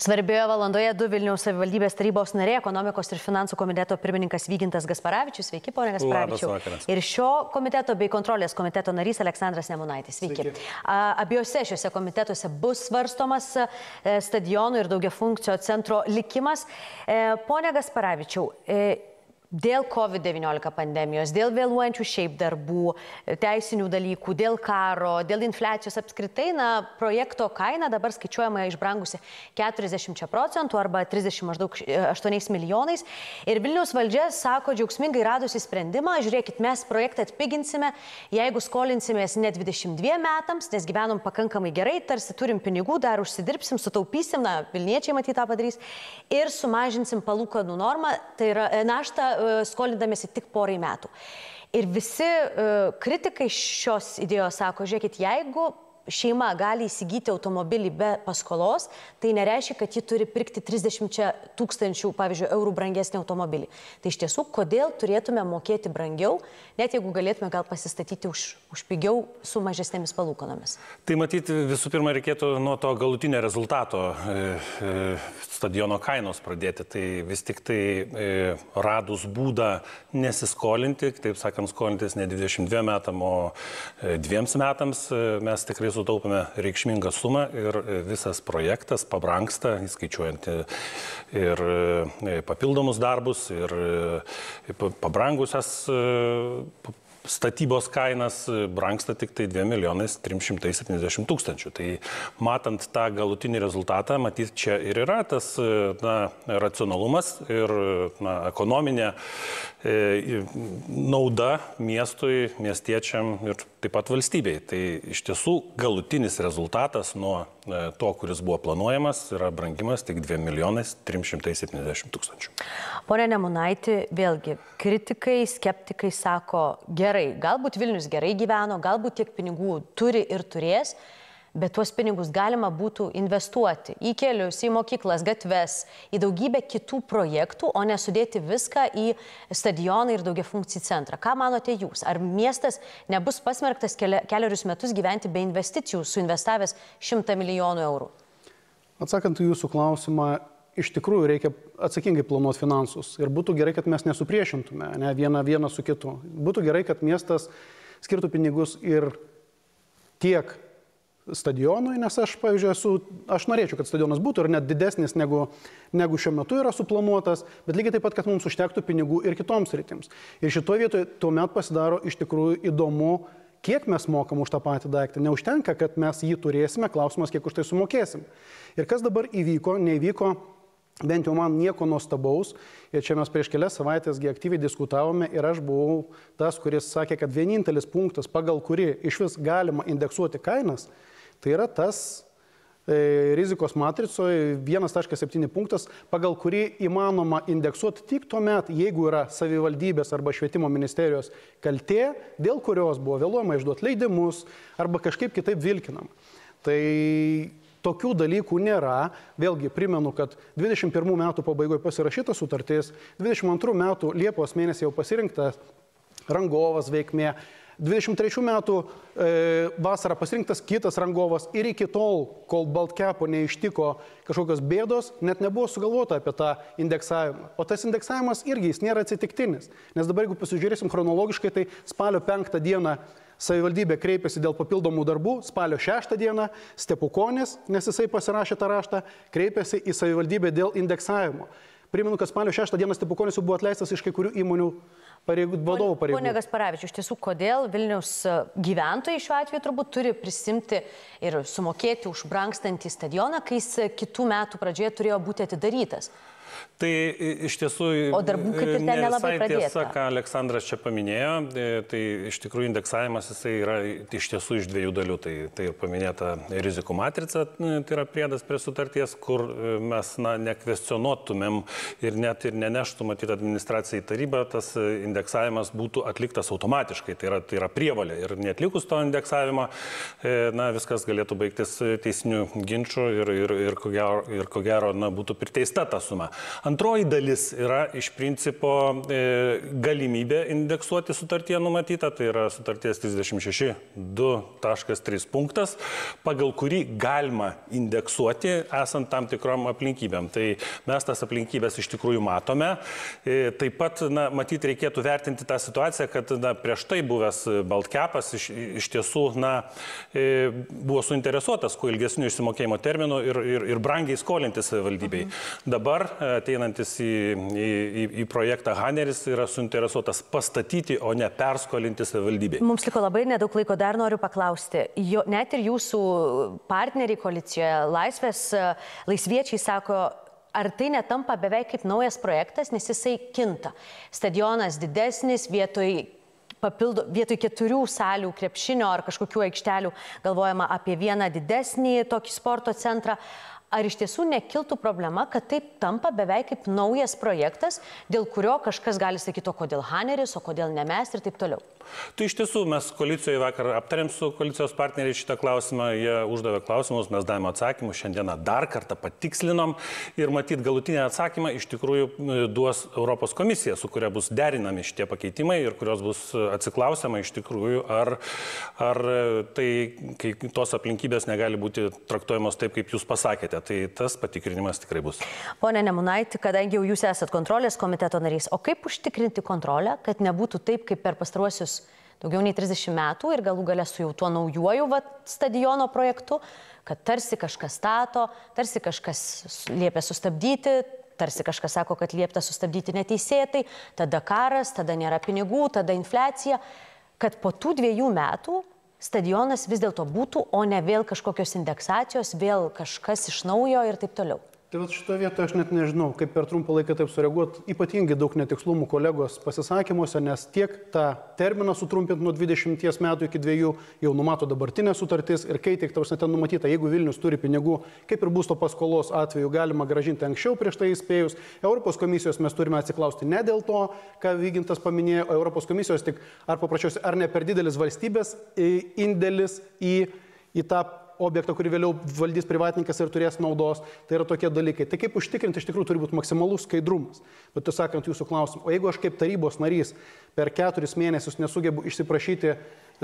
Svarbioje valandoje du Vilniaus savivaldybės tarybos nariai, ekonomikos ir finansų komiteto pirmininkas Vygintas Gasparavičius. Sveiki, ponė Gasparavičiau. Ir šio komiteto bei kontrolės komiteto narys Aleksandras Nemunaitis. Sveiki. Abiejose šiuose komitetuose bus svarstomas stadionų ir daugiafunkcio centro likimas. Pone Gasparavičiau, dėl COVID-19 pandemijos, dėl vėluojančių šiaip darbų, teisinių dalykų, dėl karo, dėl infliacijos apskritai, projekto kaina dabar skaičiuojama išbrangusi 40% arba 30 maždaug 8 milijonais. Ir Vilniaus valdžia sako džiaugsmingai radusi sprendimą, žiūrėkit, mes projektą atpiginsime, jeigu skolinsimės ne 22 metams, nes gyvenom pakankamai gerai, tarsi turim pinigų, dar užsidirbsim, sutaupysim, Vilniečiai matyt tą padarys, ir sumažinsim palūkanų normą, tai yra naštą skolindamėsi tik porai metų. Ir visi kritikai šios idėjos sako, žiūrėkit, jeigu šeima gali įsigyti automobilį be paskolos, tai nereiškia, kad ji turi pirkti 30 000, pavyzdžiui, eurų brangesnį automobilį. Tai iš tiesų, kodėl turėtume mokėti brangiau, net jeigu galėtume gal pasistatyti už pigiau su mažesnėmis palūkanomis? Tai matyti visų pirma reikėtų nuo to galutinio rezultato stadiono kainos pradėti. Tai vis tik tai radus būdą nesiskolinti, taip sakant, skolintis ne 22 metam, o 2 metams, mes tikrai sutaupame reikšmingą sumą ir visas projektas pabrangsta, įskaičiuojant ir papildomus darbus, ir pabrangusias statybos kainas, brangsta tik tai 2 370 000. Tai matant tą galutinį rezultatą, matyt, čia ir yra tas racionalumas ir ekonominė nauda miestui, miestiečiam ir taip pat valstybei. Tai iš tiesų galutinis rezultatas nuo to, kuris buvo planuojamas, yra brangimas tik 2 370 000. Pone Nemunaiti, vėlgi, kritikai, skeptikai sako, gerai, galbūt Vilnius gerai gyveno, galbūt tiek pinigų turi ir turės, bet tuos pinigus galima būtų investuoti į kelius, į mokyklas, gatves, į daugybę kitų projektų, o nesudėti viską į stadioną ir daugiafunkcijų centrą. Ką manote jūs? Ar miestas nebus pasmerktas keliarius metus gyventi be investicijų, suinvestavęs 100 milijonų eurų? Atsakant į jūsų klausimą, iš tikrųjų reikia atsakingai planuoti finansus. Ir būtų gerai, kad mes nesupriešintume vieną su kitu. Būtų gerai, kad miestas skirtų pinigus ir tiek stadionui, nes aš, pavyzdžiui, aš norėčiau, kad stadionas būtų ir net didesnis negu šiuo metu yra suplanuotas, bet lygiai taip pat, kad mums užtektų pinigų ir kitoms sritims. Ir šitoje vietoje tuomet pasidaro iš tikrųjų įdomu, kiek mes mokam už tą patį daiktą. Neužtenka, kad mes jį turėsime, klausimas, kiek už tai sumokėsim. Ir kas dabar įvyko, neįvyko, bent jau man nieko nuostabaus. Ir čia mes prieš kelias savaitės aktyviai diskutavome ir aš buvau tas, kuris sakė, kad vienintelis punktas, pagal kurį iš vis galima indeksuoti kainas, tai yra tas rizikos matricoje 1.7 punktas, pagal kurį įmanoma indeksuoti tik tuomet, jeigu yra savivaldybės arba švietimo ministerijos kaltė, dėl kurios buvo vėluojama išduoti leidimus arba kažkaip kitaip vilkinama. Tai tokių dalykų nėra. Vėlgi primenu, kad 21 metų pabaigoje pasirašyta sutartis, 22 metų Liepos mėnesį jau pasirinktas rangovas veikmė, 23 metų vasarą pasirinktas kitas rangovas ir iki tol, kol Baltkepo neištiko kažkokios bėdos, net nebuvo sugalvota apie tą indeksavimą. O tas indeksavimas irgi jis nėra atsitiktinis. Nes dabar, jeigu pasižiūrėsim chronologiškai, tai spalio 5 dieną savivaldybė kreipėsi dėl papildomų darbų, spalio 6 dieną Stepukonis, nes jisai pasirašė tą raštą, kreipėsi į savivaldybę dėl indeksavimo. Primenu, kad spalio 6 dieną Stepukonis jau buvo atleistas iš kai kurių įmonių vadovų pareigų. Pone Gasparavičiau, iš tiesų, kodėl Vilniaus gyventojai šiuo atveju turbūt turi prisimti ir sumokėti už brangstantį stadioną, kai jis kitų metų pradžioje turėjo būti atidarytas? Tai iš tiesų, o darbų kaip ir ten nelabai pradėta. Tiesa, ką Aleksandras čia paminėjo, tai iš tikrųjų indeksavimas jisai yra iš tiesų iš 2 dalių. Tai ir paminėta rizikų matrica, tai yra priedas prie sutarties, kur mes nekvestionuotumėm ir net ir neneštų matyti administracijai tarybą, tas indeksavimas būtų atliktas automatiškai. Tai yra prievalė. Ir neatlikus to indeksavimo, viskas galėtų baigtis teisinių ginčų ir ko gero būtų priteista ta suma. Antroji dalis yra iš principo galimybė indeksuoti sutartyje numatytą, tai yra sutarties 36.2.3 punktas, pagal kurį galima indeksuoti esant tam tikrom aplinkybėm. Tai mes tas aplinkybės iš tikrųjų matome. Taip pat, matyt, reikėtų vertinti tą situaciją, kad prieš tai buvęs Baltkepas iš tiesų buvo suinteresuotas kuo ilgesnių išsimokėjimo terminų ir brangiai skolinti savivaldybei. Dabar ateinantis į projektą Haneris yra suinteresuotas pastatyti, o ne perskolinti savivaldybei. Mums liko labai nedaug laiko, dar noriu paklausti. Net ir jūsų partneriai koalicijoje laisviečiai sako, ar tai netampa beveik kaip naujas projektas, nes jisai kinta. Stadionas didesnis, vietoj 4 salių krepšinio ar kažkokių aikštelių galvojama apie vieną didesnį tokį sporto centrą. Ar iš tiesų nekiltų problema, kad taip tampa beveik kaip naujas projektas, dėl kurio kažkas gali sakyti, o kodėl Haneris, o kodėl ne mes ir taip toliau? Tai iš tiesų mes koalicijoje vakar aptarėm su koalicijos partneriais šitą klausimą, jie uždavė klausimus, mes davėme atsakymus, šiandieną dar kartą patikslinom ir matyt galutinį atsakymą iš tikrųjų duos Europos komisija, su kuria bus derinami šitie pakeitimai ir kurios bus atsiklausiama iš tikrųjų, ar tai, kai tos aplinkybės negali būti traktuojamos taip, kaip jūs pasakėte. Tai tas patikrinimas tikrai bus. Pone Nemunaiti, kadangi jau jūs esat kontrolės komiteto narys, o kaip užtikrinti kontrolę, kad nebūtų taip, kaip per pastaruosius daugiau nei 30 metų ir galų gale su jau tuo naujuoju stadiono projektu, kad tarsi kažkas stato, tarsi kažkas liepia sustabdyti, tarsi kažkas sako, kad liepta sustabdyti neteisėtai, tada karas, tada nėra pinigų, tada infliacija, kad po tų 2 metų stadionas vis dėlto būtų, o ne vėl kažkokios indeksacijos, vėl kažkas iš naujo ir taip toliau. Tai šitoje vietoje aš net nežinau, kaip per trumpą laiką taip sureaguoti. Ypatingai daug netikslumų kolegos pasisakymuose, nes tiek tą terminą sutrumpinti nuo 20 metų iki 2 jau numato dabartinė sutartis ir kai tik ten numatyta, jeigu Vilnius turi pinigų, kaip ir būsto paskolos atveju galima grąžinti anksčiau prieš tai įspėjus. Europos komisijos mes turime atsiklausti ne dėl to, ką Vygintas paminėjo, Europos komisijos tik ar paprašiausiai, ar ne per didelis valstybės indėlis į tą objektą, kurį vėliau valdys privatininkas ir turės naudos. Tai yra tokie dalykai. Tai kaip užtikrinti, iš tikrųjų turi būti maksimalus skaidrumas. Bet tu sakant jūsų klausimą, o jeigu aš kaip tarybos narys per 4 mėnesius nesugebu išsiprašyti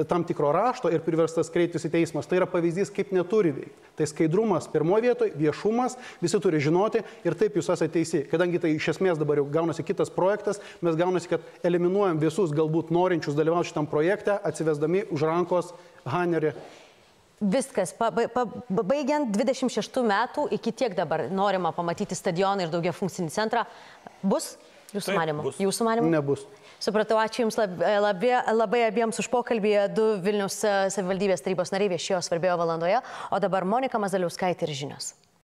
tam tikro rašto ir priverstas kreiptis į teismas, tai yra pavyzdys, kaip neturi veikti. Tai skaidrumas pirmoje vietoje, viešumas, visi turi žinoti ir taip jūs esate teisi. Kadangi tai iš esmės dabar jau gaunasi kitas projektas, mes gaunasi, kad eliminuojam visus galbūt norinčius dalyvauti šitam projekte, atsivesdami už rankos Hanerį. Viskas, baigiant 26 metų, iki tiek dabar norima pamatyti stadioną ir daugia funkcinį centrą. Bus? Jūsų manimu? Jūsų manimu? Nebus. Supratau, ačiū Jums labai abiems už pokalbį. 2 Vilniaus savivaldybės tarybos nariai viešėjo Svarbioje valandoje, o dabar Monika Mazaliauskaitė ir žinios.